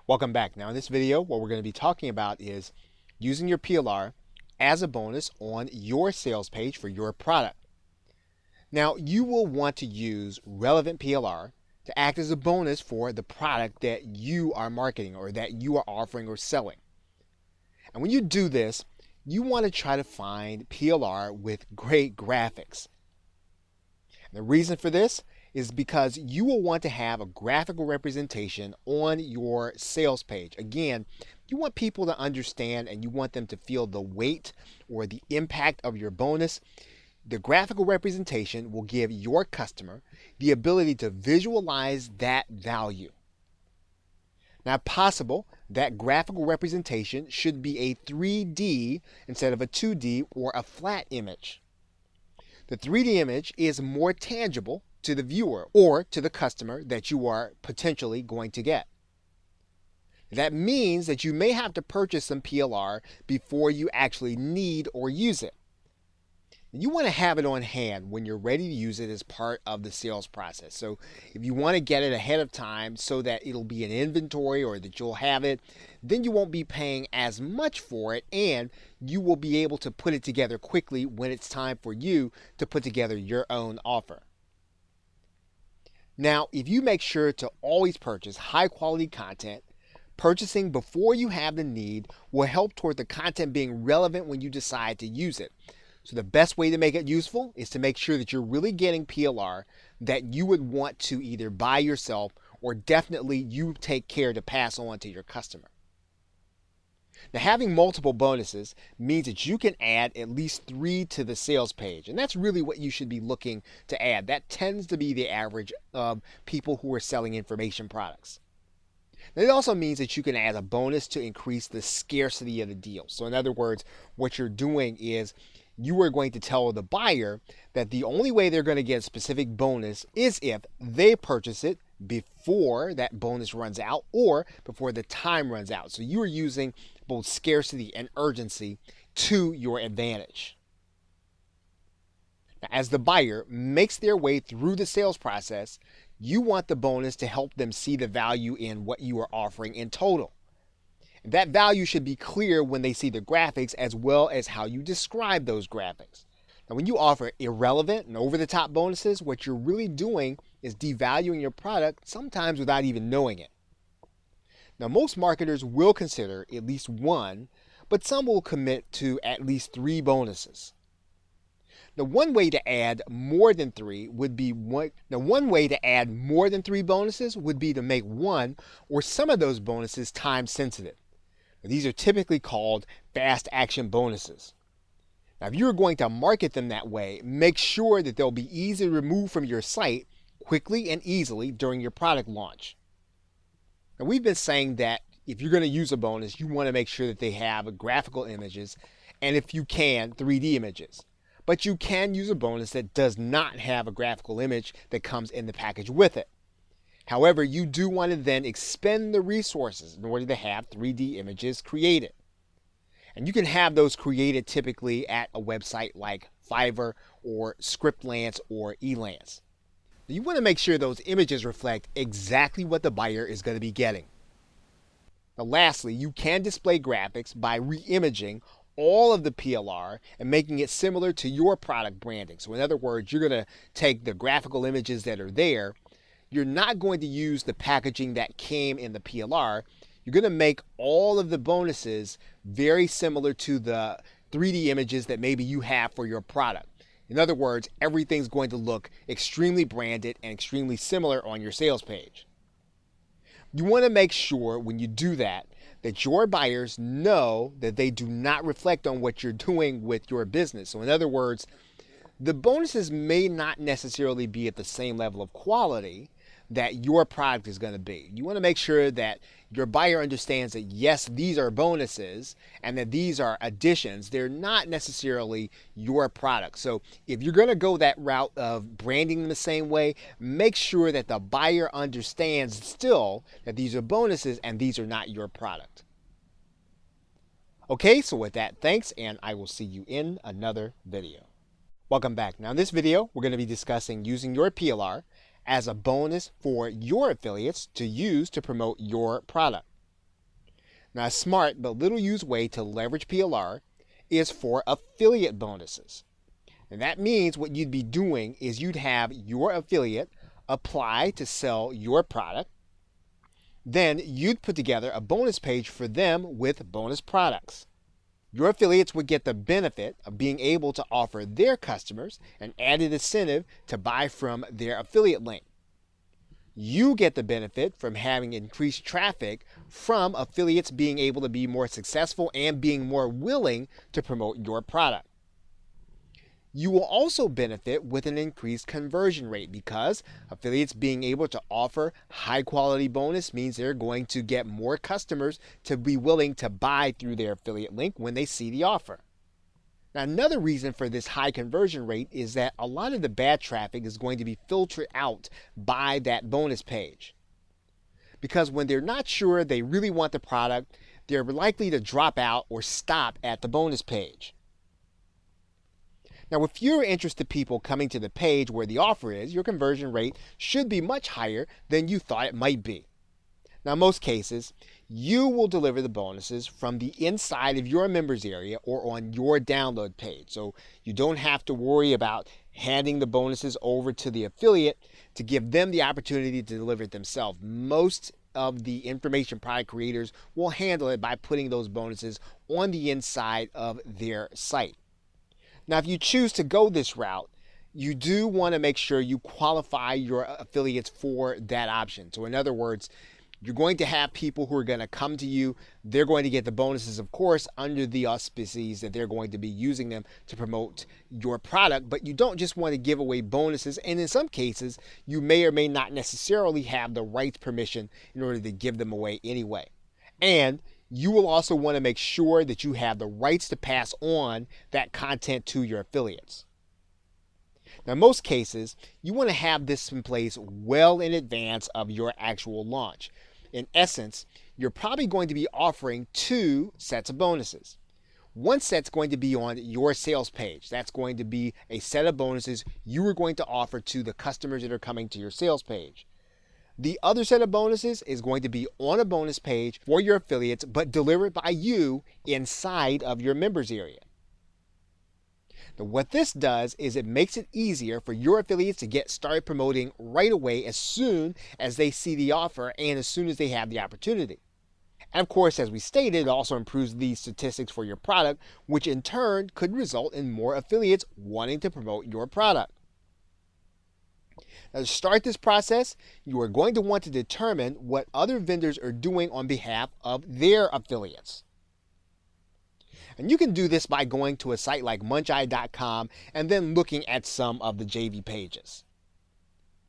Welcome back. Now in this video, what we're going to be talking about is using your PLR as a bonus on your sales page for your product. Now you will want to use relevant PLR to act as a bonus for the product that you are marketing or that you are offering or selling. And when you do this, you want to try to find PLR with great graphics. And the reason for this is because you will want to have a graphical representation on your sales page. Again, you want people to understand and you want them to feel the weight or the impact of your bonus. The graphical representation will give your customer the ability to visualize that value. Now, if possible, that graphical representation should be a 3D instead of a 2D or a flat image. The 3D image is more tangible to the viewer or to the customer that you are potentially going to get. That means that you may have to purchase some PLR before you actually need or use it. You want to have it on hand when you're ready to use it as part of the sales process. So if you want to get it ahead of time so that it'll be in inventory or that you'll have it, then you won't be paying as much for it and you will be able to put it together quickly when it's time for you to put together your own offer. Now, if you make sure to always purchase high quality content, purchasing before you have the need will help toward the content being relevant when you decide to use it. So the best way to make it useful is to make sure that you're really getting PLR that you would want to either buy yourself or definitely you take care to pass on to your customer. Now, having multiple bonuses means that you can add at least 3 to the sales page, and that's really what you should be looking to add. That tends to be the average of people who are selling information products. Now, it also means that you can add a bonus to increase the scarcity of the deal. So in other words, what you're doing is you are going to tell the buyer that the only way they're going to get a specific bonus is if they purchase it before that bonus runs out or before the time runs out. So you are using both scarcity and urgency to your advantage. Now, as the buyer makes their way through the sales process, you want the bonus to help them see the value in what you are offering in total. That value should be clear when they see the graphics as well as how you describe those graphics. Now, when you offer irrelevant and over-the-top bonuses, what you're really doing is devaluing your product, sometimes without even knowing it. Now, most marketers will consider at least 1, but some will commit to at least 3 bonuses. Now, one way to add more than 3 bonuses would be to make one or some of those bonuses time sensitive. Now, these are typically called fast action bonuses. Now, if you're going to market them that way, make sure that they'll be easy to remove from your site quickly and easily during your product launch. Now, we've been saying that if you're going to use a bonus, you want to make sure that they have graphical images and, if you can, 3D images. But you can use a bonus that does not have a graphical image that comes in the package with it. However, you do want to then expend the resources in order to have 3D images created. And you can have those created typically at a website like Fiverr or Scriptlance or Elance. You want to make sure those images reflect exactly what the buyer is going to be getting. Now, lastly, you can display graphics by re-imaging all of the PLR and making it similar to your product branding. So in other words, you're going to take the graphical images that are there. You're not going to use the packaging that came in the PLR. You're going to make all of the bonuses very similar to the 3D images that maybe you have for your product. In other words, everything's going to look extremely branded and extremely similar on your sales page. You want to make sure when you do that your buyers know that they do not reflect on what you're doing with your business. So in other words, the bonuses may not necessarily be at the same level of quality that your product is going to be. You want to make sure that your buyer understands that yes, these are bonuses and that these are additions. They're not necessarily your product. So if you're going to go that route of branding them the same way, make sure that the buyer understands still that these are bonuses and these are not your product. Okay, so with that, thanks, and I will see you in another video. Welcome back. Now in this video, we're going to be discussing using your PLR as a bonus for your affiliates to use to promote your product. Now, a smart but little used way to leverage PLR is for affiliate bonuses. And that means what you'd be doing is you'd have your affiliate apply to sell your product. Then you'd put together a bonus page for them with bonus products. Your affiliates would get the benefit of being able to offer their customers an added incentive to buy from their affiliate link. You get the benefit from having increased traffic from affiliates being able to be more successful and being more willing to promote your product. You will also benefit with an increased conversion rate because affiliates being able to offer high quality bonus means they're going to get more customers to be willing to buy through their affiliate link when they see the offer. Now, another reason for this high conversion rate is that a lot of the bad traffic is going to be filtered out by that bonus page. Because when they're not sure they really want the product, they're likely to drop out or stop at the bonus page. Now, with fewer interested people coming to the page where the offer is, your conversion rate should be much higher than you thought it might be. Now, in most cases, you will deliver the bonuses from the inside of your members area or on your download page. So you don't have to worry about handing the bonuses over to the affiliate to give them the opportunity to deliver it themselves. Most of the information product creators will handle it by putting those bonuses on the inside of their site. Now, if you choose to go this route, you do want to make sure you qualify your affiliates for that option. So in other words, you're going to have people who are going to come to you. They're going to get the bonuses, of course, under the auspices that they're going to be using them to promote your product. But you don't just want to give away bonuses. And in some cases, you may or may not necessarily have the right permission in order to give them away anyway. And you will also want to make sure that you have the rights to pass on that content to your affiliates. Now, in most cases, you want to have this in place well in advance of your actual launch. In essence, you're probably going to be offering 2 sets of bonuses. One set's going to be on your sales page. That's going to be a set of bonuses you are going to offer to the customers that are coming to your sales page. The other set of bonuses is going to be on a bonus page for your affiliates, but delivered by you inside of your members area. Now, what this does is it makes it easier for your affiliates to get started promoting right away as soon as they see the offer and as soon as they have the opportunity. And of course, as we stated, it also improves the statistics for your product, which in turn could result in more affiliates wanting to promote your product. Now, to start this process, you are going to want to determine what other vendors are doing on behalf of their affiliates. And you can do this by going to a site like muncheye.com and then looking at some of the JV pages.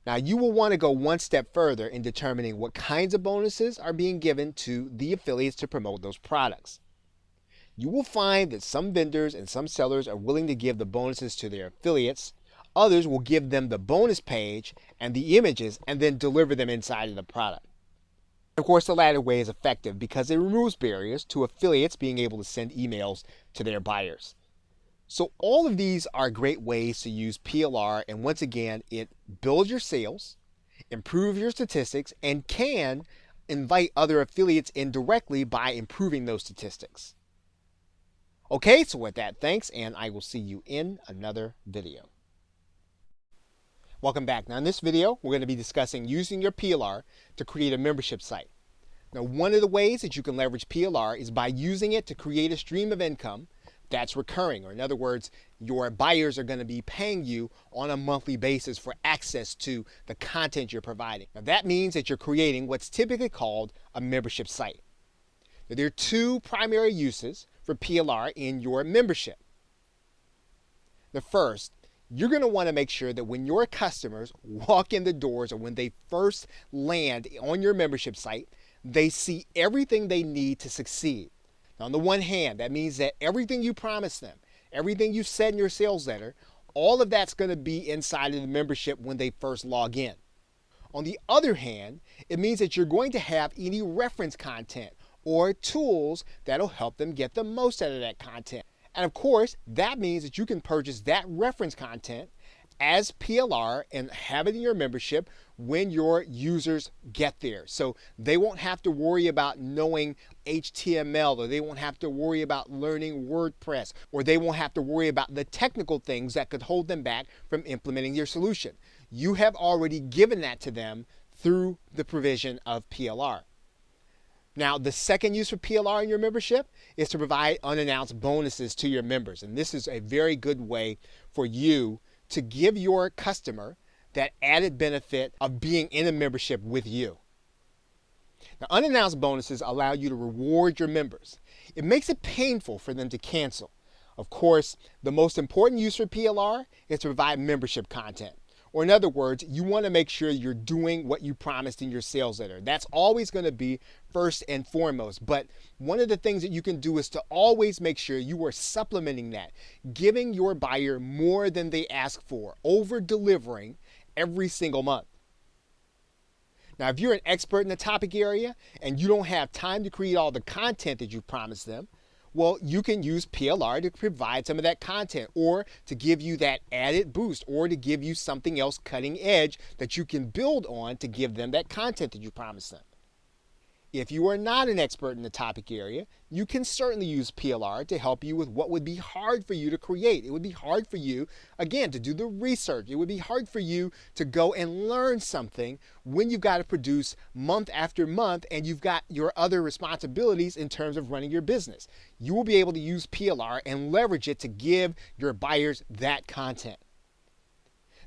Now, you will want to go one step further in determining what kinds of bonuses are being given to the affiliates to promote those products. You will find that some vendors and some sellers are willing to give the bonuses to their affiliates. Others will give them the bonus page and the images and then deliver them inside of the product. Of course, the latter way is effective because it removes barriers to affiliates being able to send emails to their buyers. So all of these are great ways to use PLR, and once again, it builds your sales, improves your statistics, and can invite other affiliates in directly by improving those statistics. Okay, so with that, thanks, and I will see you in another video. Welcome back. Now in this video, we're going to be discussing using your PLR to create a membership site. Now, one of the ways that you can leverage PLR is by using it to create a stream of income that's recurring, or in other words, your buyers are going to be paying you on a monthly basis for access to the content you're providing. Now, that means that you're creating what's typically called a membership site. Now, there are 2 primary uses for PLR in your membership. The first, you're going to want to make sure that when your customers walk in the doors or when they first land on your membership site, they see everything they need to succeed. Now, on the one hand, that means that everything you promised them, everything you said in your sales letter, all of that's going to be inside of the membership when they first log in. On the other hand, it means that you're going to have any reference content or tools that'll help them get the most out of that content. And of course, that means that you can purchase that reference content as PLR and have it in your membership when your users get there. So they won't have to worry about knowing HTML, or they won't have to worry about learning WordPress, or they won't have to worry about the technical things that could hold them back from implementing your solution. You have already given that to them through the provision of PLR. Now, the second use for PLR in your membership is to provide unannounced bonuses to your members. And this is a very good way for you to give your customer that added benefit of being in a membership with you. Now, unannounced bonuses allow you to reward your members. It makes it painful for them to cancel. Of course, the most important use for PLR is to provide membership content. Or in other words, you want to make sure you're doing what you promised in your sales letter. That's always going to be first and foremost. But one of the things that you can do is to always make sure you are supplementing that, giving your buyer more than they ask for, over-delivering every single month. Now, if you're an expert in the topic area and you don't have time to create all the content that you promised them, well, you can use PLR to provide some of that content, or to give you that added boost, or to give you something else cutting edge that you can build on to give them that content that you promised them. If you are not an expert in the topic area, you can certainly use PLR to help you with what would be hard for you to create. It would be hard for you, again, to do the research. It would be hard for you to go and learn something when you've got to produce month after month and you've got your other responsibilities in terms of running your business. You will be able to use PLR and leverage it to give your buyers that content.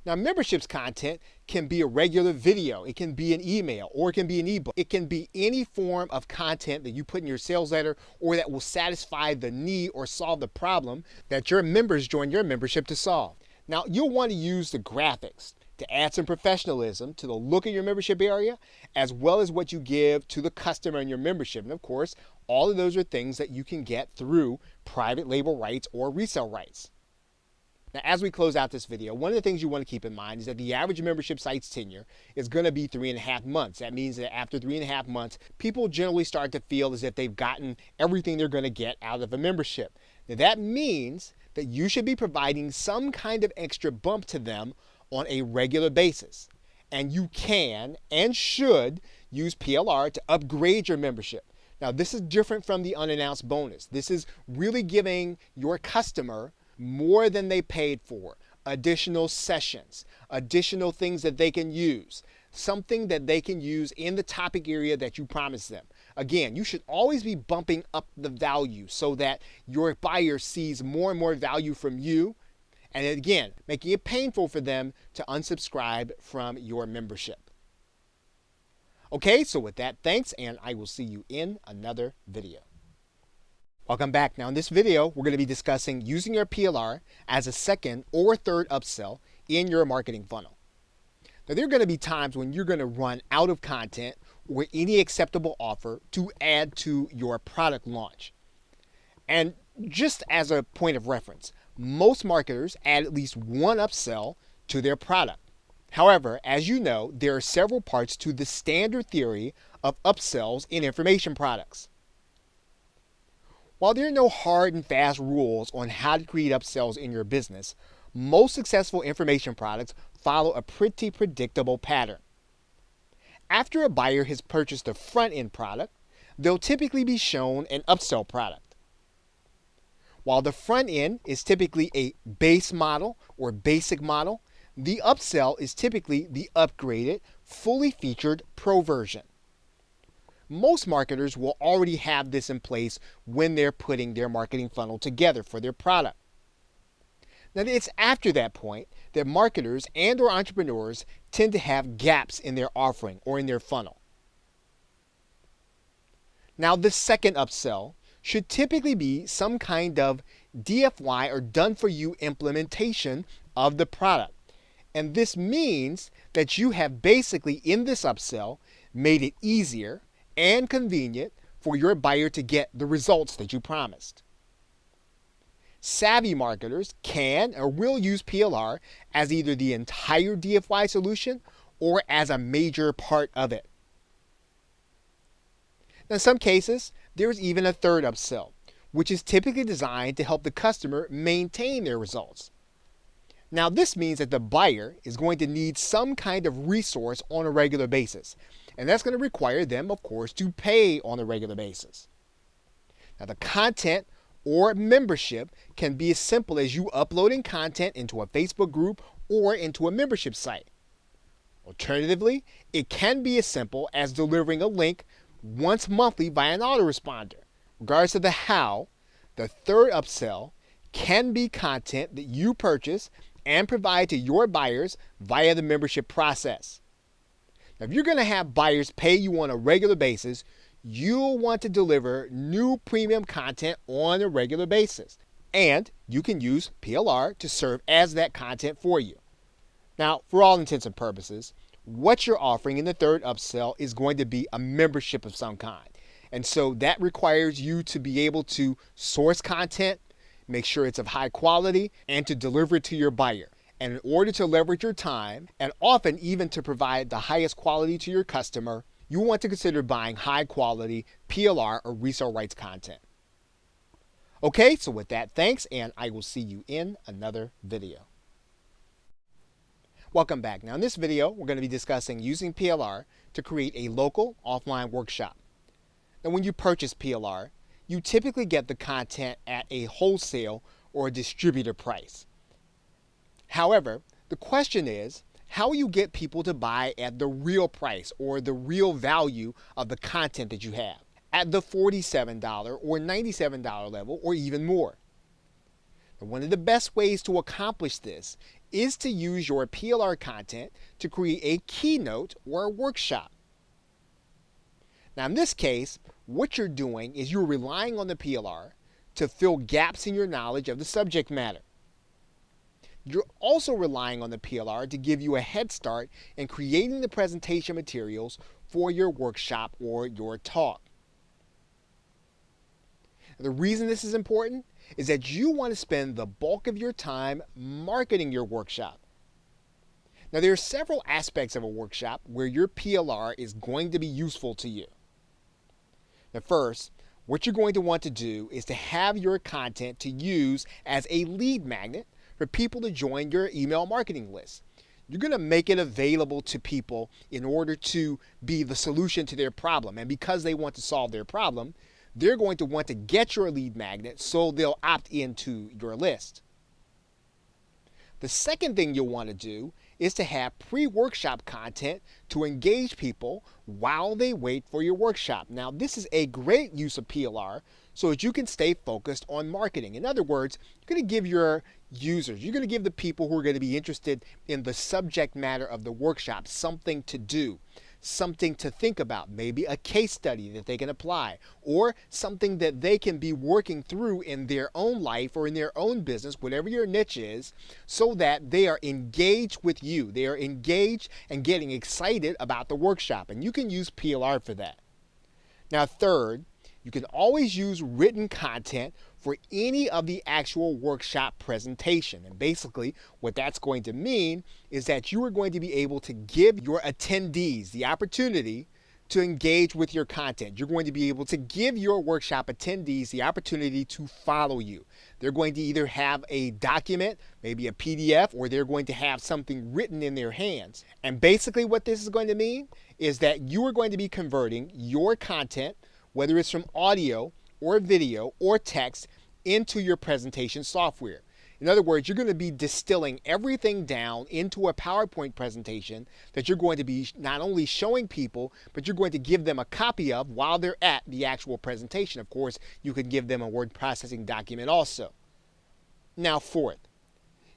Now, memberships content can be a regular video, it can be an email, or it can be an ebook. It can be any form of content that you put in your sales letter, or that will satisfy the need or solve the problem that your members join your membership to solve. Now, you'll want to use the graphics to add some professionalism to the look of your membership area, as well as what you give to the customer in your membership. And of course, all of those are things that you can get through private label rights or resale rights. Now, as we close out this video, one of the things you want to keep in mind is that the average membership site's tenure is going to be 3.5 months. That means that after 3.5 months, people generally start to feel as if they've gotten everything they're going to get out of a membership. Now, that means that you should be providing some kind of extra bump to them on a regular basis. And you can and should use PLR to upgrade your membership. Now, this is different from the unannounced bonus. This is really giving your customer more than they paid for, additional sessions, additional things that they can use, something that they can use in the topic area that you promised them. Again, you should always be bumping up the value so that your buyer sees more and more value from you, and again, making it painful for them to unsubscribe from your membership. Okay, so with that, thanks, and I will see you in another video. Welcome back. Now in this video, we're going to be discussing using your PLR as a second or third upsell in your marketing funnel. Now there are going to be times when you're going to run out of content or any acceptable offer to add to your product launch. And just as a point of reference, most marketers add at least one upsell to their product. However, as you know, there are several parts to the standard theory of upsells in information products. While there are no hard and fast rules on how to create upsells in your business, most successful information products follow a pretty predictable pattern. After a buyer has purchased the front-end product, they'll typically be shown an upsell product. While the front end is typically a base model or basic model, the upsell is typically the upgraded, fully featured Pro version. Most marketers will already have this in place when they're putting their marketing funnel together for their product. Now, it's after that point that marketers and or entrepreneurs tend to have gaps in their offering or in their funnel. Now, the second upsell should typically be some kind of DFY or done-for-you implementation of the product. And this means that you have basically in this upsell made it easier and convenient for your buyer to get the results that you promised. Savvy marketers can or will use PLR as either the entire DFY solution or as a major part of it. Now, in some cases, there is even a third upsell, which is typically designed to help the customer maintain their results. Now, this means that the buyer is going to need some kind of resource on a regular basis. And that's going to require them, of course, to pay on a regular basis. Now, the content or membership can be as simple as you uploading content into a Facebook group or into a membership site. Alternatively, it can be as simple as delivering a link once monthly via an autoresponder. Regardless of the how, the third upsell can be content that you purchase and provide to your buyers via the membership process. Now, if you're going to have buyers pay you on a regular basis, you'll want to deliver new premium content on a regular basis. And you can use PLR to serve as that content for you. Now, for all intents and purposes, what you're offering in the third upsell is going to be a membership of some kind. And so that requires you to be able to source content, make sure it's of high quality, and to deliver it to your buyer. And in order to leverage your time, and often even to provide the highest quality to your customer, you want to consider buying high quality PLR or resale rights content. Okay, so with that, thanks, and I will see you in another video. Welcome back. Now in this video, we're going to be discussing using PLR to create a local offline workshop. Now when you purchase PLR, you typically get the content at a wholesale or a distributor price. However, the question is, how will you get people to buy at the real price or the real value of the content that you have, at the $47 or $97 level or even more? And one of the best ways to accomplish this is to use your PLR content to create a keynote or a workshop. Now in this case, what you're doing is you're relying on the PLR to fill gaps in your knowledge of the subject matter. You're also relying on the PLR to give you a head start in creating the presentation materials for your workshop or your talk. The reason this is important is that you want to spend the bulk of your time marketing your workshop. Now, there are several aspects of a workshop where your PLR is going to be useful to you. Now, first, what you're going to want to do is to have your content to use as a lead magnet for people to join your email marketing list. You're going to make it available to people in order to be the solution to their problem. And because they want to solve their problem, they're going to want to get your lead magnet so they'll opt into your list. The second thing you'll want to do is to have pre-workshop content to engage people while they wait for your workshop. Now, this is a great use of PLR so that you can stay focused on marketing. In other words, you're going to give your users, you're going to give the people who are going to be interested in the subject matter of the workshop something to do, something to think about, maybe a case study that they can apply, or something that they can be working through in their own life or in their own business, whatever your niche is, so that they are engaged with you. They are engaged and getting excited about the workshop, and you can use PLR for that. Now, third, you can always use written content for any of the actual workshop presentation. And basically, what that's going to mean is that you are going to be able to give your attendees the opportunity to engage with your content. You're going to be able to give your workshop attendees the opportunity to follow you. They're going to either have a document, maybe a PDF, or they're going to have something written in their hands. And basically what this is going to mean is that you are going to be converting your content, whether it's from audio or video or text, into your presentation software. In other words, you're going to be distilling everything down into a PowerPoint presentation that you're going to be not only showing people, but you're going to give them a copy of while they're at the actual presentation. Of course, you can give them a word processing document also. Now, fourth,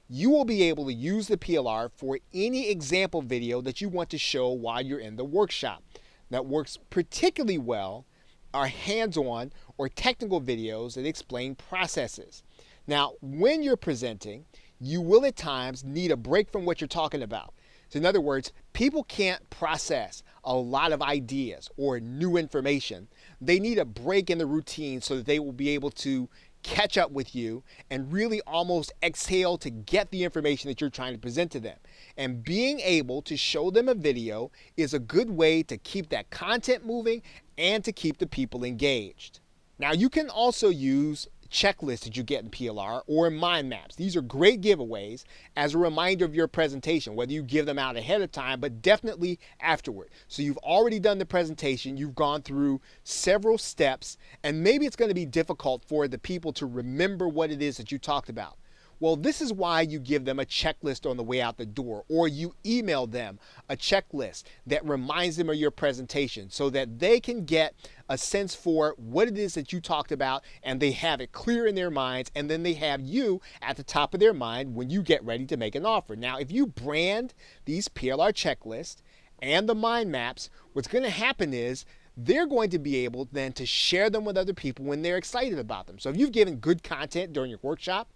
you will be able to use the PLR for any example video that you want to show while you're in the workshop. That works particularly well are hands-on or technical videos that explain processes. Now, when you're presenting, you will at times need a break from what you're talking about. So in other words, people can't process a lot of ideas or new information. They need a break in the routine so that they will be able to catch up with you and really almost exhale to get the information that you're trying to present to them. And being able to show them a video is a good way to keep that content moving and to keep the people engaged. Now, you can also use checklists that you get in PLR or mind maps. These are great giveaways as a reminder of your presentation, whether you give them out ahead of time, but definitely afterward. So you've already done the presentation, you've gone through several steps, and maybe it's going to be difficult for the people to remember what it is that you talked about. Well, this is why you give them a checklist on the way out the door, or you email them a checklist that reminds them of your presentation so that they can get a sense for what it is that you talked about and they have it clear in their minds, and then they have you at the top of their mind when you get ready to make an offer. Now, if you brand these PLR checklists and the mind maps, what's going to happen is they're going to be able then to share them with other people when they're excited about them. So if you've given good content during your workshop,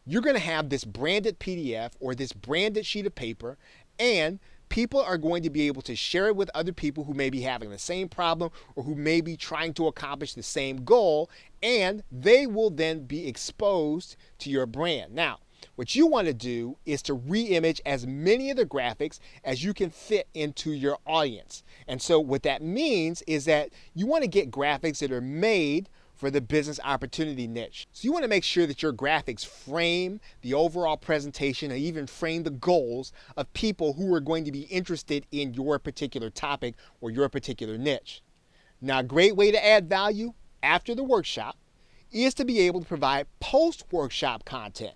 you're going to have this branded PDF or this branded sheet of paper, and people are going to be able to share it with other people who may be having the same problem or who may be trying to accomplish the same goal, and they will then be exposed to your brand. Now, what you want to do is to re-image as many of the graphics as you can fit into your audience. And so what that means is that you want to get graphics that are made for the business opportunity niche. So you want to make sure that your graphics frame the overall presentation and even frame the goals of people who are going to be interested in your particular topic or your particular niche. Now, a great way to add value after the workshop is to be able to provide post-workshop content.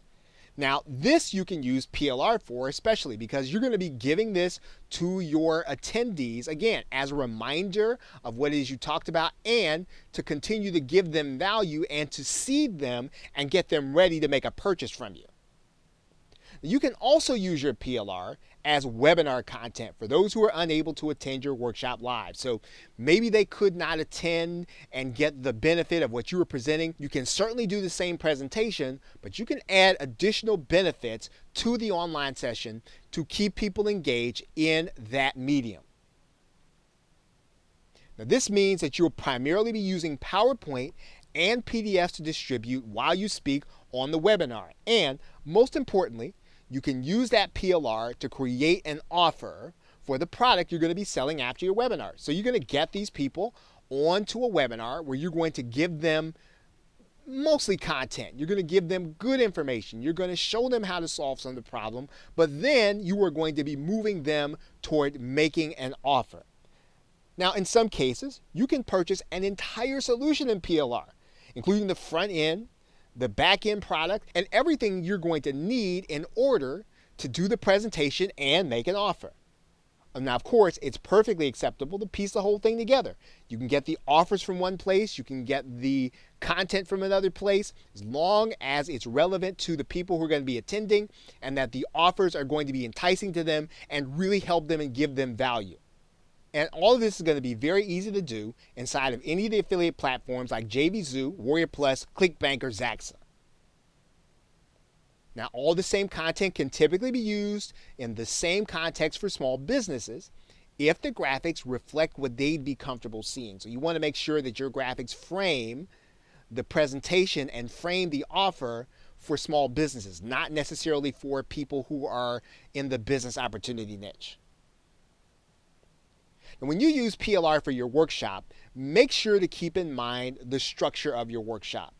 Now, this you can use PLR for, especially because you're going to be giving this to your attendees, again, as a reminder of what it is you talked about and to continue to give them value and to seed them and get them ready to make a purchase from you. You can also use your PLR as webinar content for those who are unable to attend your workshop live. So maybe they could not attend and get the benefit of what you were presenting. You can certainly do the same presentation, but you can add additional benefits to the online session to keep people engaged in that medium. Now, this means that you'll primarily be using PowerPoint and PDFs to distribute while you speak on the webinar. And most importantly, you can use that PLR to create an offer for the product you're going to be selling after your webinar. So you're going to get these people onto a webinar where you're going to give them mostly content. You're going to give them good information. You're going to show them how to solve some of the problem, but then you are going to be moving them toward making an offer. Now, in some cases, you can purchase an entire solution in PLR, including the front end, the back end product, and everything you're going to need in order to do the presentation and make an offer. Now, of course, it's perfectly acceptable to piece the whole thing together. You can get the offers from one place, you can get the content from another place, as long as it's relevant to the people who are going to be attending and that the offers are going to be enticing to them and really help them and give them value. And all of this is going to be very easy to do inside of any of the affiliate platforms like JVZoo, Warrior Plus, ClickBank, or Zaxa. Now, all the same content can typically be used in the same context for small businesses if the graphics reflect what they'd be comfortable seeing. So you want to make sure that your graphics frame the presentation and frame the offer for small businesses, not necessarily for people who are in the business opportunity niche. And when you use PLR for your workshop, make sure to keep in mind the structure of your workshop.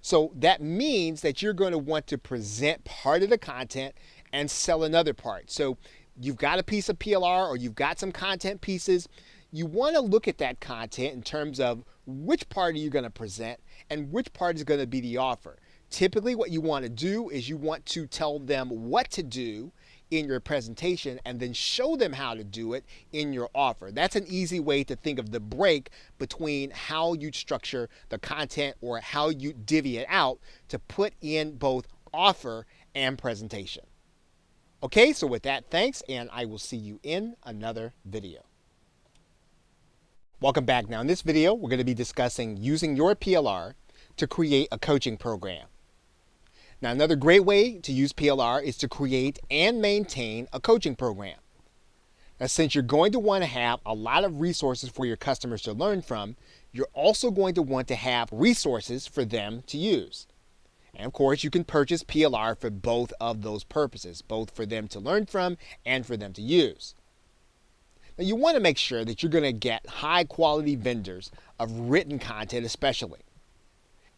So that means that you're going to want to present part of the content and sell another part. So you've got a piece of PLR or you've got some content pieces. You want to look at that content in terms of which part are you going to present and which part is going to be the offer. Typically what you want to do is you want to tell them what to do in your presentation and then show them how to do it in your offer. That's an easy way to think of the break between how you structure the content or how you divvy it out to put in both offer and presentation. Okay, so with that, thanks, and I will see you in another video. Welcome back. Now in this video, we're going to be discussing using your PLR to create a coaching program. Now, another great way to use PLR is to create and maintain a coaching program. Now, since you're going to want to have a lot of resources for your customers to learn from, you're also going to want to have resources for them to use. And of course, you can purchase PLR for both of those purposes, both for them to learn from and for them to use. Now, you want to make sure that you're going to get high quality vendors of written content especially.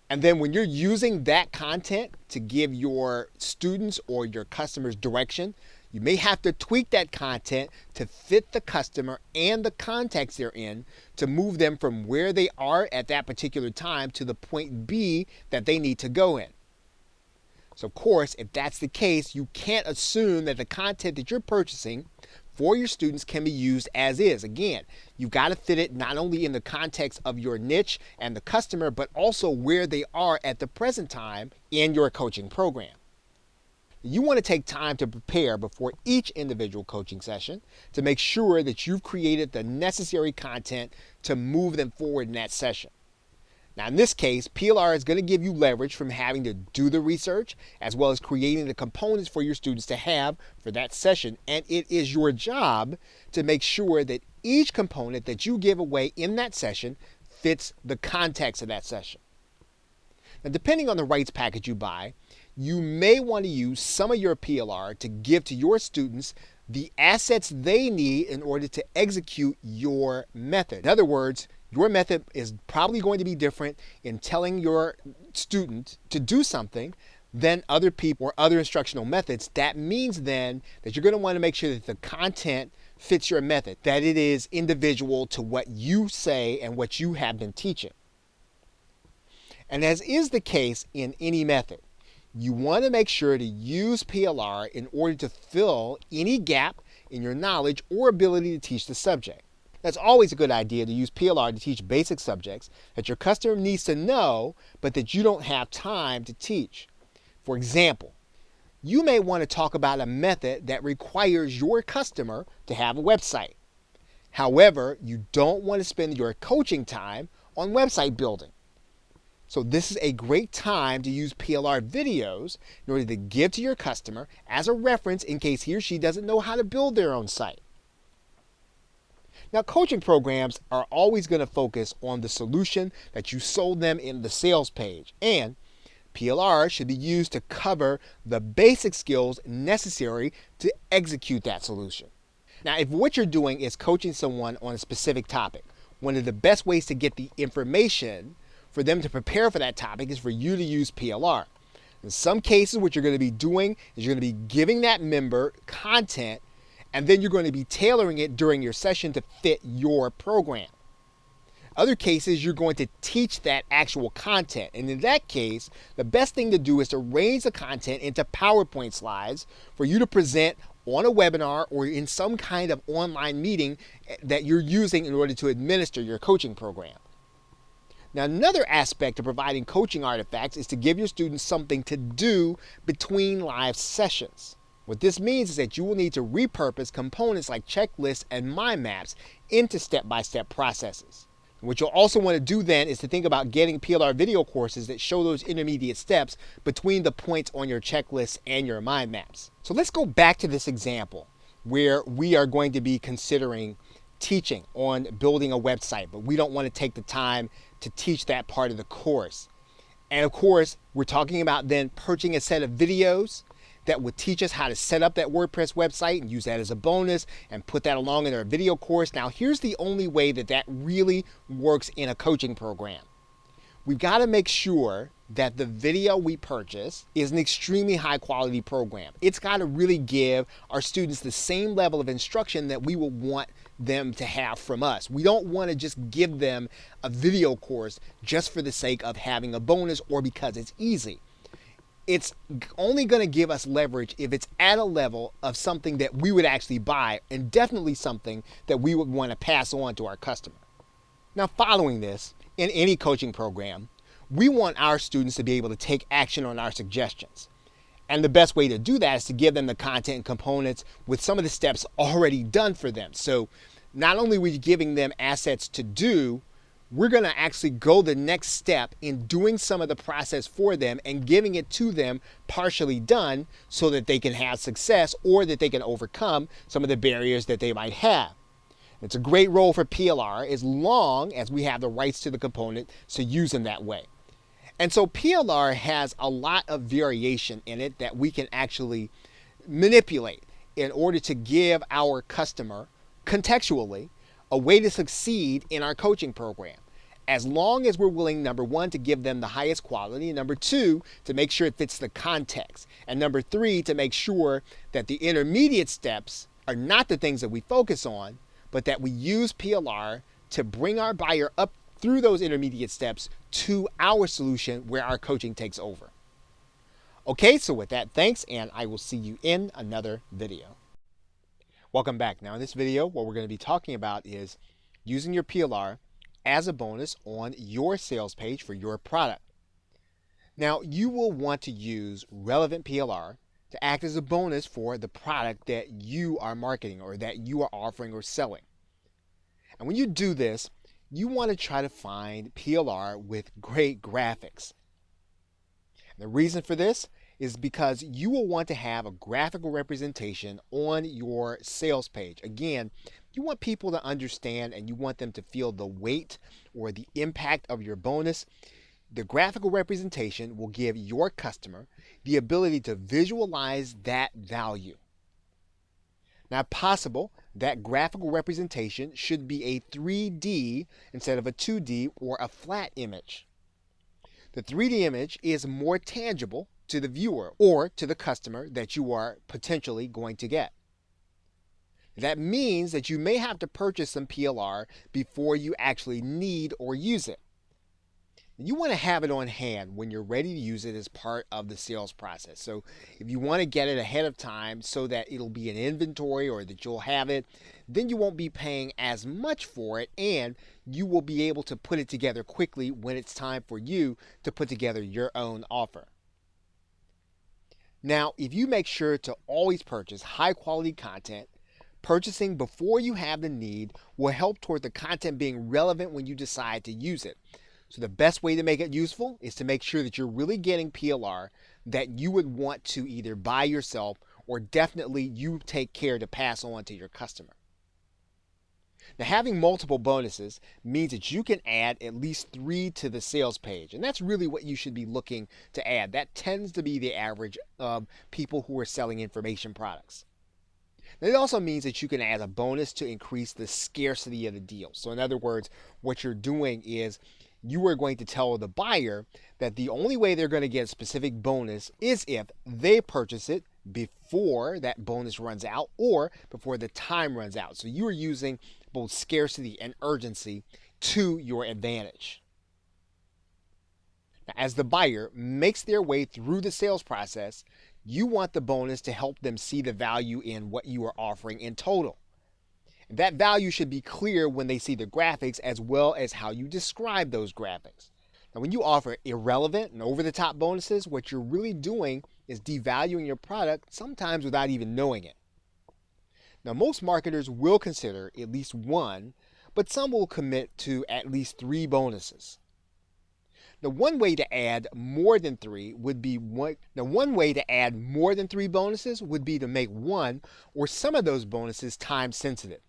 And then when you're using that content to give your students or your customers direction, you may have to tweak that content to fit the customer and the context they're in to move them from where they are at that particular time to the point B that they need to go in. So of course, if that's the case, you can't assume that the content that you're purchasing for your students can be used as is. Again, you've got to fit it not only in the context of your niche and the customer, but also where they are at the present time in your coaching program. You want to take time to prepare before each individual coaching session to make sure that you've created the necessary content to move them forward in that session. Now, in this case, PLR is going to give you leverage from having to do the research as well as creating the components for your students to have for that session. And it is your job to make sure that each component that you give away in that session fits the context of that session. Now, depending on the rights package you buy, you may want to use some of your PLR to give to your students the assets they need in order to execute your method. In other words, your method is probably going to be different in telling your student to do something than other people or other instructional methods. That means then that you're going to want to make sure that the content fits your method, that it is individual to what you say and what you have been teaching. And as is the case in any method, you want to make sure to use PLR in order to fill any gap in your knowledge or ability to teach the subject. That's always a good idea to use PLR to teach basic subjects that your customer needs to know, but that you don't have time to teach. For example, you may want to talk about a method that requires your customer to have a website. However, you don't want to spend your coaching time on website building. So this is a great time to use PLR videos in order to give to your customer as a reference in case he or she doesn't know how to build their own site. Now, coaching programs are always going to focus on the solution that you sold them in the sales page, and PLR should be used to cover the basic skills necessary to execute that solution. Now, if what you're doing is coaching someone on a specific topic, one of the best ways to get the information for them to prepare for that topic is for you to use PLR. In some cases, what you're going to be doing is you're going to be giving that member content, and then you're going to be tailoring it during your session to fit your program. Other cases, you're going to teach that actual content. And in that case, the best thing to do is to arrange the content into PowerPoint slides for you to present on a webinar or in some kind of online meeting that you're using in order to administer your coaching program. Now, another aspect of providing coaching artifacts is to give your students something to do between live sessions. What this means is that you will need to repurpose components like checklists and mind maps into step-by-step processes. What you'll also want to do then is to think about getting PLR video courses that show those intermediate steps between the points on your checklists and your mind maps. So let's go back to this example where we are going to be considering teaching on building a website, but we don't want to take the time to teach that part of the course. And of course, we're talking about then purchasing a set of videos that would teach us how to set up that WordPress website and use that as a bonus and put that along in our video course. Now, here's the only way that that really works in a coaching program. We've got to make sure that the video we purchase is an extremely high quality program. It's got to really give our students the same level of instruction that we would want them to have from us. We don't want to just give them a video course just for the sake of having a bonus or because it's easy. It's only going to give us leverage if it's at a level of something that we would actually buy, and definitely something that we would want to pass on to our customer. Now, following this, in any coaching program, we want our students to be able to take action on our suggestions. And the best way to do that is to give them the content and components with some of the steps already done for them. So not only are we giving them assets to do, we're going to actually go the next step in doing some of the process for them and giving it to them partially done so that they can have success or that they can overcome some of the barriers that they might have. It's a great role for PLR as long as we have the rights to the component to use them that way. And so PLR has a lot of variation in it that we can actually manipulate in order to give our customer contextually a way to succeed in our coaching program. as long as we're willing, number one, to give them the highest quality, and number two, to make sure it fits the context, and number three, to make sure that the intermediate steps are not the things that we focus on, but that we use PLR to bring our buyer up through those intermediate steps to our solution where our coaching takes over. Okay, so with that, thanks, and I will see you in another video. Welcome back. Now in this video, what we're going to be talking about is using your PLR as a bonus on your sales page for your product. Now you will want to use relevant PLR to act as a bonus for the product that you are marketing or that you are offering or selling. And when you do this, you want to try to find PLR with great graphics. And the reason for this is because you will want to have a graphical representation on your sales page. Again, you want people to understand and you want them to feel the weight or the impact of your bonus. The graphical representation will give your customer the ability to visualize that value. Now, if possible, that graphical representation should be a 3D instead of a 2D or a flat image. The 3D image is more tangible to the viewer or to the customer that you are potentially going to get. That means that you may have to purchase some PLR before you actually need or use it. You want to have it on hand when you're ready to use it as part of the sales process. So if you want to get it ahead of time so that it'll be in inventory or that you'll have it, then you won't be paying as much for it and you will be able to put it together quickly when it's time for you to put together your own offer. Now, if you make sure to always purchase high quality content, purchasing before you have the need will help toward the content being relevant when you decide to use it. So the best way to make it useful is to make sure that you're really getting PLR that you would want to either buy yourself or definitely you take care to pass on to your customer. Now, having multiple bonuses means that you can add at least 3 to the sales page, and that's really what you should be looking to add. That tends to be the average of people who are selling information products. Now, it also means that you can add a bonus to increase the scarcity of the deal. So in other words, what you're doing is you are going to tell the buyer that the only way they're going to get a specific bonus is if they purchase it before that bonus runs out or before the time runs out. So you are using both scarcity and urgency to your advantage. Now, as the buyer makes their way through the sales process, you want the bonus to help them see the value in what you are offering in total. That value should be clear when they see the graphics as well as how you describe those graphics. Now, when you offer irrelevant and over-the-top bonuses, what you're really doing is devaluing your product, sometimes without even knowing it. Now, most marketers will consider at least 1, but some will commit to at least 3 bonuses. Now, one way to add more than 3 would be bonuses would be to make one or some of those bonuses time sensitive.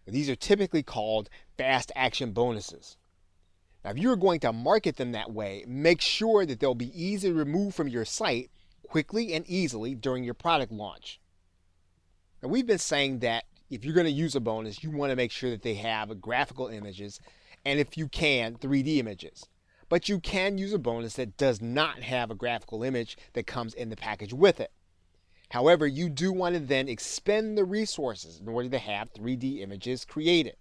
Now, these are typically called fast action bonuses. Now, if you're going to market them that way, make sure that they'll be easy to remove from your site quickly and easily during your product launch. Now, we've been saying that if you're going to use a bonus, you want to make sure that they have graphical images and, if you can, 3D images. But you can use a bonus that does not have a graphical image that comes in the package with it. However, you do want to then expend the resources in order to have 3D images created.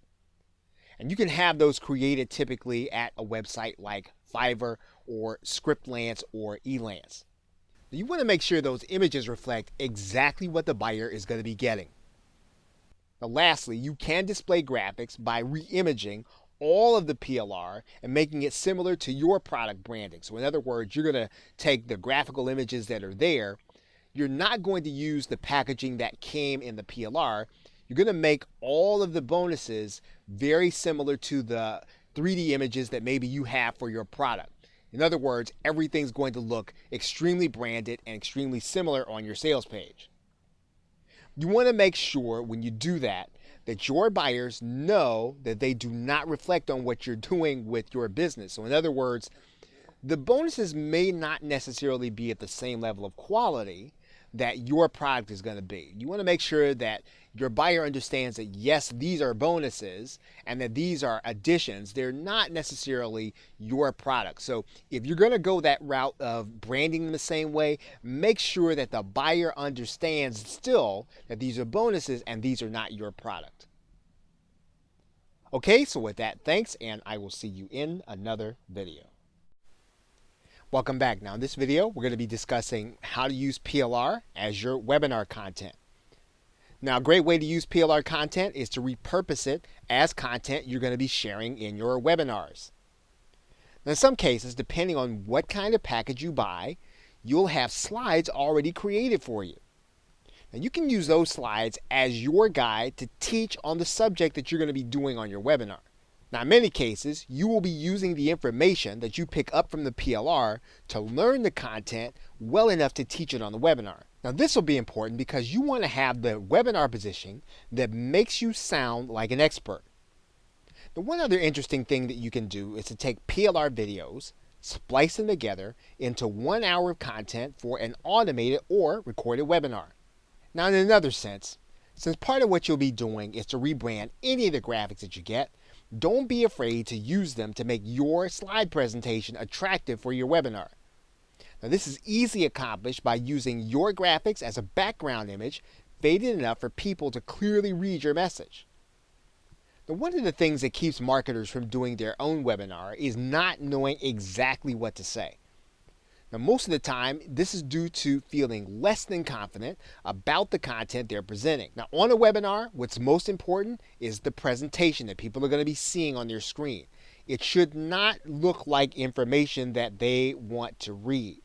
And you can have those created typically at a website like Fiverr or Scriptlance or Elance. You want to make sure those images reflect exactly what the buyer is going to be getting. Now, lastly, you can display graphics by re-imaging all of the PLR and making it similar to your product branding. So in other words, you're going to take the graphical images that are there. You're not going to use the packaging that came in the PLR. You're going to make all of the bonuses very similar to the 3D images that maybe you have for your product. In other words, everything's going to look extremely branded and extremely similar on your sales page. You want to make sure when you do that your buyers know that they do not reflect on what you're doing with your business. So in other words, the bonuses may not necessarily be at the same level of quality. that your product is going to be. You want to make sure that your buyer understands that yes, these are bonuses and that these are additions. They're not necessarily your product. So if you're going to go that route of branding them the same way, make sure that the buyer understands still that these are bonuses and these are not your product. Okay, so with that, thanks, and I will see you in another video. Welcome back. Now in this video, we're going to be discussing how to use PLR as your webinar content. Now a great way to use PLR content is to repurpose it as content you're going to be sharing in your webinars. Now in some cases, depending on what kind of package you buy, you'll have slides already created for you. Now you can use those slides as your guide to teach on the subject that you're going to be doing on your webinar. Now, in many cases, you will be using the information that you pick up from the PLR to learn the content well enough to teach it on the webinar. Now, this will be important because you want to have the webinar positioning that makes you sound like an expert. Now, one other interesting thing that you can do is to take PLR videos, splice them together into 1 hour of content for an automated or recorded webinar. Now, in another sense, since part of what you'll be doing is to rebrand any of the graphics that you get, don't be afraid to use them to make your slide presentation attractive for your webinar. Now, this is easily accomplished by using your graphics as a background image, faded enough for people to clearly read your message. Now, one of the things that keeps marketers from doing their own webinar is not knowing exactly what to say. Now, most of the time, this is due to feeling less than confident about the content they're presenting. Now, on a webinar, what's most important is the presentation that people are going to be seeing on their screen. It should not look like information that they want to read.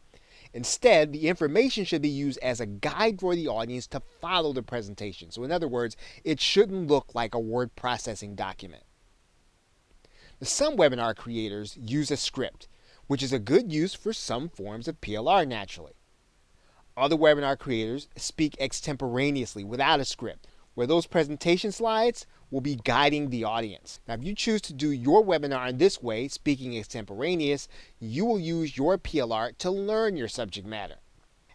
Instead, the information should be used as a guide for the audience to follow the presentation. So in other words, it shouldn't look like a word processing document. Now, some webinar creators use a script, which is a good use for some forms of PLR naturally. Other webinar creators speak extemporaneously without a script, where those presentation slides will be guiding the audience. Now, if you choose to do your webinar in this way, speaking extemporaneous, you will use your PLR to learn your subject matter.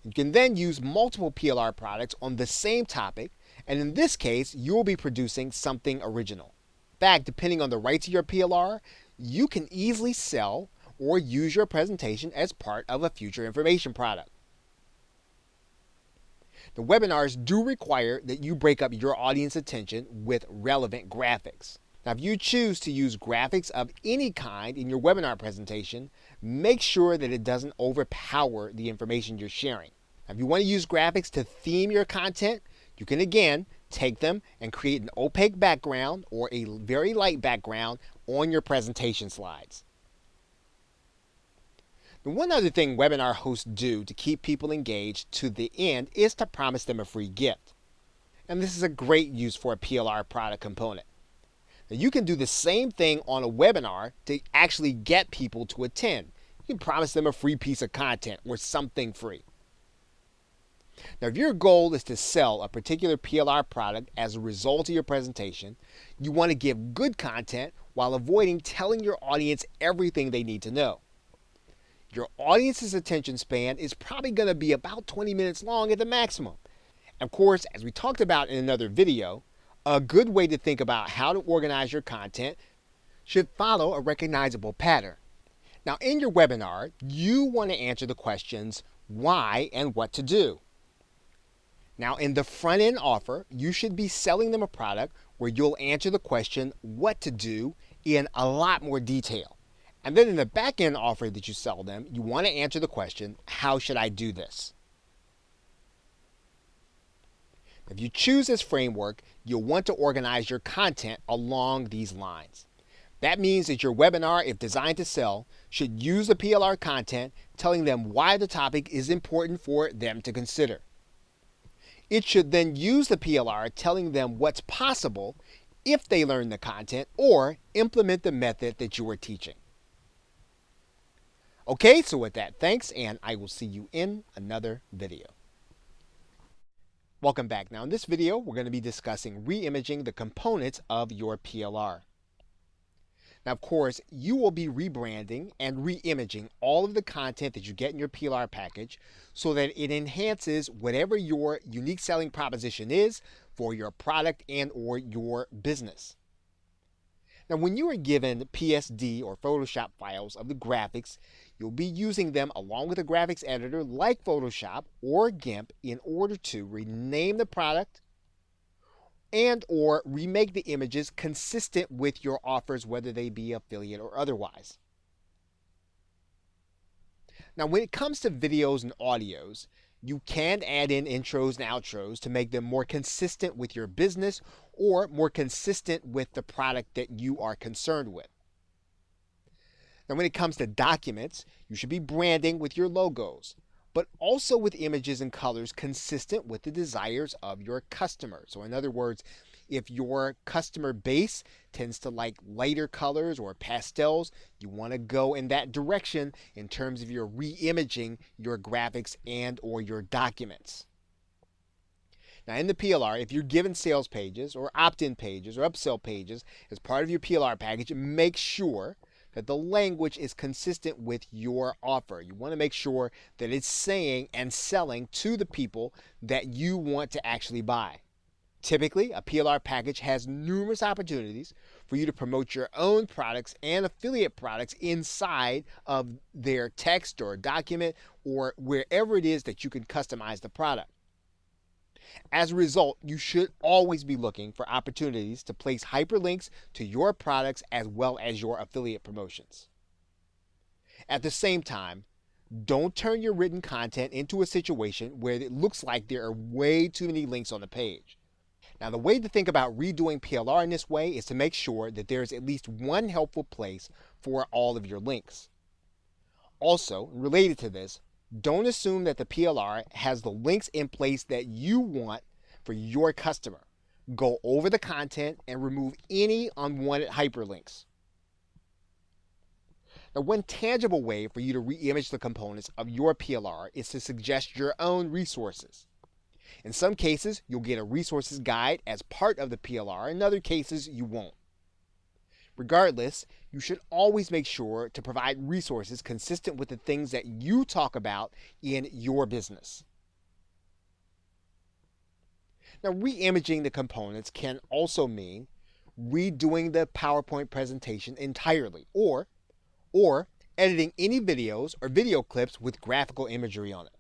You can then use multiple PLR products on the same topic, and in this case, you will be producing something original. In fact, depending on the rights of your PLR, you can easily sell or use your presentation as part of a future information product. The webinars do require that you break up your audience attention with relevant graphics. Now, if you choose to use graphics of any kind in your webinar presentation, make sure that it doesn't overpower the information you're sharing. Now, if you want to use graphics to theme your content, you can again take them and create an opaque background or a very light background on your presentation slides. One other thing webinar hosts do to keep people engaged to the end is to promise them a free gift. And this is a great use for a PLR product component. Now, you can do the same thing on a webinar to actually get people to attend. You can promise them a free piece of content or something free. Now, if your goal is to sell a particular PLR product as a result of your presentation, you want to give good content while avoiding telling your audience everything they need to know. Your audience's attention span is probably going to be about 20 minutes long at the maximum. Of course, as we talked about in another video, a good way to think about how to organize your content should follow a recognizable pattern. Now, in your webinar, you want to answer the questions why and what to do. Now, in the front-end offer, you should be selling them a product where you'll answer the question what to do in a lot more detail. And then in the back-end offer that you sell them, you want to answer the question, how should I do this? If you choose this framework, you'll want to organize your content along these lines. That means that your webinar, if designed to sell, should use the PLR content telling them why the topic is important for them to consider. It should then use the PLR telling them what's possible if they learn the content or implement the method that you are teaching. Okay, so with that, thanks, and I will see you in another video. Welcome back. Now in this video, we're going to be discussing re-imaging the components of your PLR. Now, of course, you will be rebranding and re-imaging all of the content that you get in your PLR package so that it enhances whatever your unique selling proposition is for your product and or your business. Now, when you are given PSD or Photoshop files of the graphics, you'll be using them along with a graphics editor like Photoshop or GIMP in order to rename the product and or remake the images consistent with your offers, whether they be affiliate or otherwise. Now, when it comes to videos and audios, you can add in intros and outros to make them more consistent with your business or more consistent with the product that you are concerned with. Now, when it comes to documents, you should be branding with your logos, but also with images and colors consistent with the desires of your customer. So in other words, if your customer base tends to like lighter colors or pastels, you want to go in that direction in terms of your re-imaging your graphics and or your documents. Now in the PLR, if you're given sales pages or opt-in pages or upsell pages as part of your PLR package, make sure that the language is consistent with your offer. You want to make sure that it's saying and selling to the people that you want to actually buy. Typically, a PLR package has numerous opportunities for you to promote your own products and affiliate products inside of their text or document or wherever it is that you can customize the product. As a result, you should always be looking for opportunities to place hyperlinks to your products as well as your affiliate promotions. At the same time, don't turn your written content into a situation where it looks like there are way too many links on the page. Now, the way to think about redoing PLR in this way is to make sure that there is at least one helpful place for all of your links. Also, related to this, don't assume that the PLR has the links in place that you want for your customer. Go over the content and remove any unwanted hyperlinks. Now, one tangible way for you to re-image the components of your PLR is to suggest your own resources. In some cases, you'll get a resources guide as part of the PLR. In other cases, you won't. Regardless, you should always make sure to provide resources consistent with the things that you talk about in your business. Now, re-imaging the components can also mean redoing the PowerPoint presentation entirely or editing any videos or video clips with graphical imagery on it.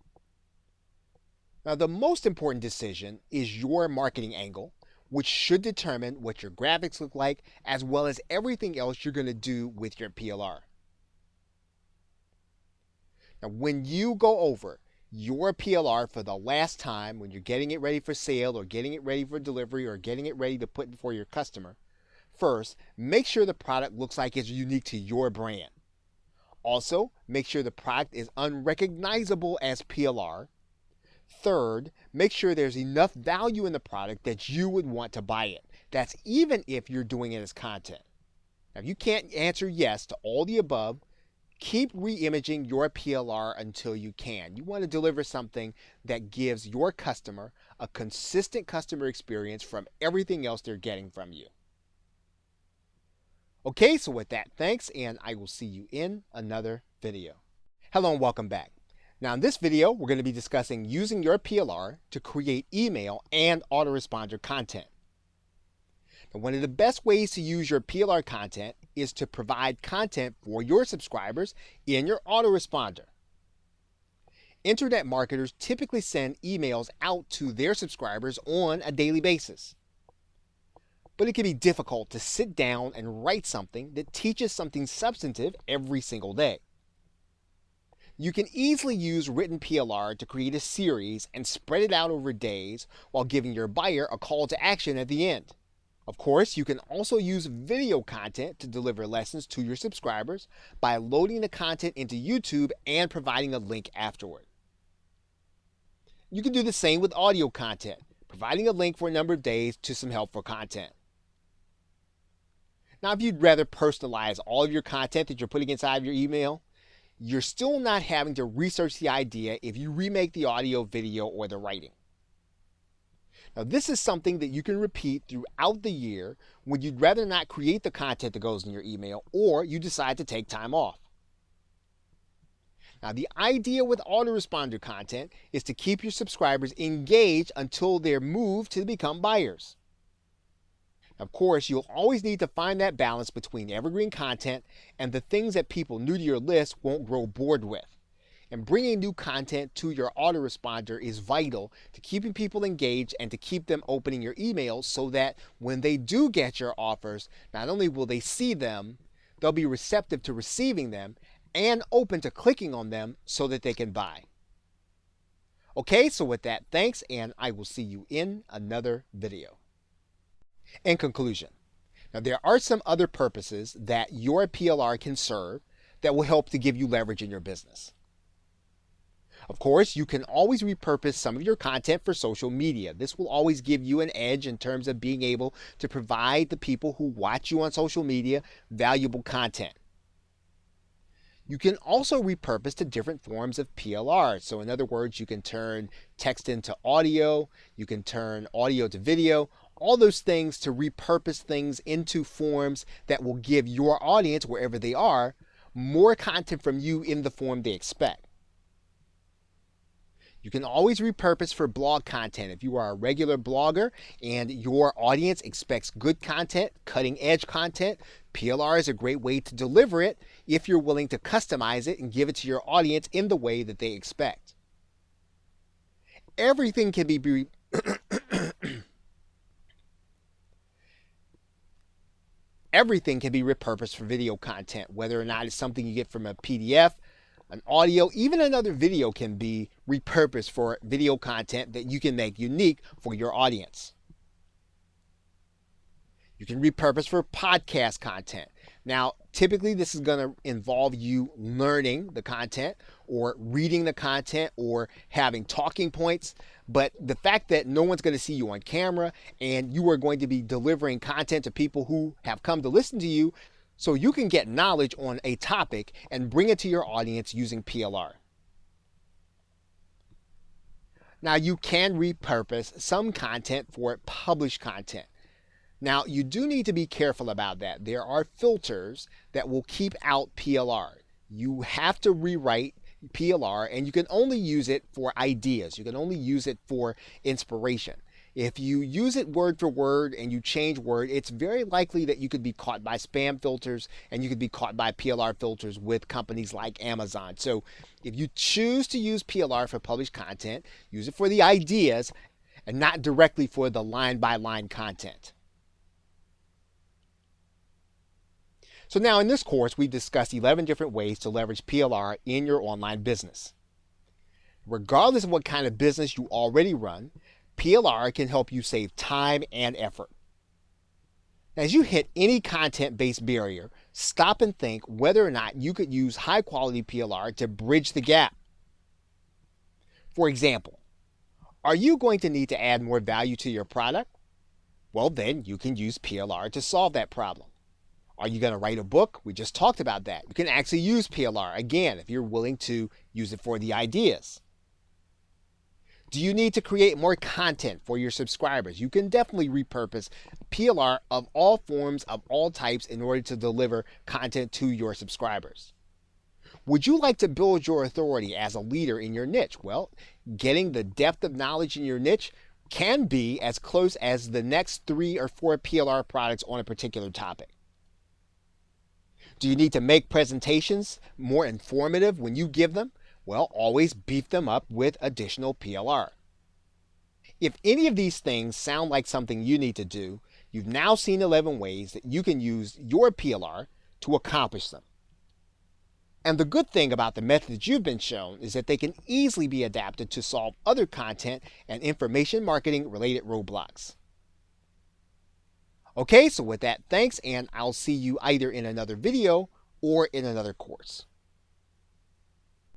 Now, the most important decision is your marketing angle, which should determine what your graphics look like, as well as everything else you're going to do with your PLR. Now, when you go over your PLR for the last time, when you're getting it ready for sale or getting it ready for delivery or getting it ready to put before your customer, first, make sure the product looks like it's unique to your brand. Also, make sure the product is unrecognizable as PLR. Third, make sure there's enough value in the product that you would want to buy it. That's even if you're doing it as content. Now, if you can't answer yes to all the above, keep re-imaging your PLR until you can. You want to deliver something that gives your customer a consistent customer experience from everything else they're getting from you. Okay, so with that, thanks, and I will see you in another video. Hello and welcome back. Now in this video, we're going to be discussing using your PLR to create email and autoresponder content. Now, one of the best ways to use your PLR content is to provide content for your subscribers in your autoresponder. Internet marketers typically send emails out to their subscribers on a daily basis. But it can be difficult to sit down and write something that teaches something substantive every single day. You can easily use written PLR to create a series and spread it out over days while giving your buyer a call to action at the end. Of course, you can also use video content to deliver lessons to your subscribers by loading the content into YouTube and providing a link afterward. You can do the same with audio content, providing a link for a number of days to some helpful content. Now, if you'd rather personalize all of your content that you're putting inside of your email, you're still not having to research the idea if you remake the audio, video, or the writing. Now, this is something that you can repeat throughout the year when you'd rather not create the content that goes in your email or you decide to take time off. Now, the idea with autoresponder content is to keep your subscribers engaged until they're moved to become buyers. Of course, you'll always need to find that balance between evergreen content and the things that people new to your list won't grow bored with. And bringing new content to your autoresponder is vital to keeping people engaged and to keep them opening your emails so that when they do get your offers, not only will they see them, they'll be receptive to receiving them and open to clicking on them so that they can buy. Okay, so with that, thanks, and I will see you in another video. In conclusion, now there are some other purposes that your PLR can serve that will help to give you leverage in your business. Of course, you can always repurpose some of your content for social media. This will always give you an edge in terms of being able to provide the people who watch you on social media valuable content. You can also repurpose to different forms of PLR. So in other words, you can turn text into audio, you can turn audio to video, all those things to repurpose things into forms that will give your audience, wherever they are, more content from you in the form they expect. You can always repurpose for blog content. If you are a regular blogger and your audience expects good content, cutting edge content, PLR is a great way to deliver it if you're willing to customize it and give it to your audience in the way that they expect. Everything can be Everything can be repurposed for video content, whether or not it's something you get from a PDF, an audio, even another video can be repurposed for video content that you can make unique for your audience. You can repurpose for podcast content. Now, typically this is going to involve you learning the content or reading the content or having talking points. But the fact that no one's going to see you on camera and you are going to be delivering content to people who have come to listen to you so you can get knowledge on a topic and bring it to your audience using PLR. Now, you can repurpose some content for published content. Now, you do need to be careful about that. There are filters that will keep out PLR. You have to rewrite PLR, and you can only use it for ideas. You can only use it for inspiration. If you use it word for word and you change word, it's very likely that you could be caught by spam filters and you could be caught by PLR filters with companies like Amazon. So if you choose to use PLR for published content, use it for the ideas and not directly for the line-by-line content. So now in this course, we've discussed 11 different ways to leverage PLR in your online business. Regardless of what kind of business you already run, PLR can help you save time and effort. As you hit any content-based barrier, stop and think whether or not you could use high-quality PLR to bridge the gap. For example, are you going to need to add more value to your product? Well, then you can use PLR to solve that problem. Are you going to write a book? We just talked about that. You can actually use PLR, again, if you're willing to use it for the ideas. Do you need to create more content for your subscribers? You can definitely repurpose PLR of all forms, of all types, in order to deliver content to your subscribers. Would you like to build your authority as a leader in your niche? Well, getting the depth of knowledge in your niche can be as close as the next 3 or 4 PLR products on a particular topic. Do you need to make presentations more informative when you give them? Well, always beef them up with additional PLR. If any of these things sound like something you need to do, you've now seen 11 ways that you can use your PLR to accomplish them. And the good thing about the methods you've been shown is that they can easily be adapted to solve other content and information marketing related roadblocks. Okay, so with that, thanks, and I'll see you either in another video or in another course.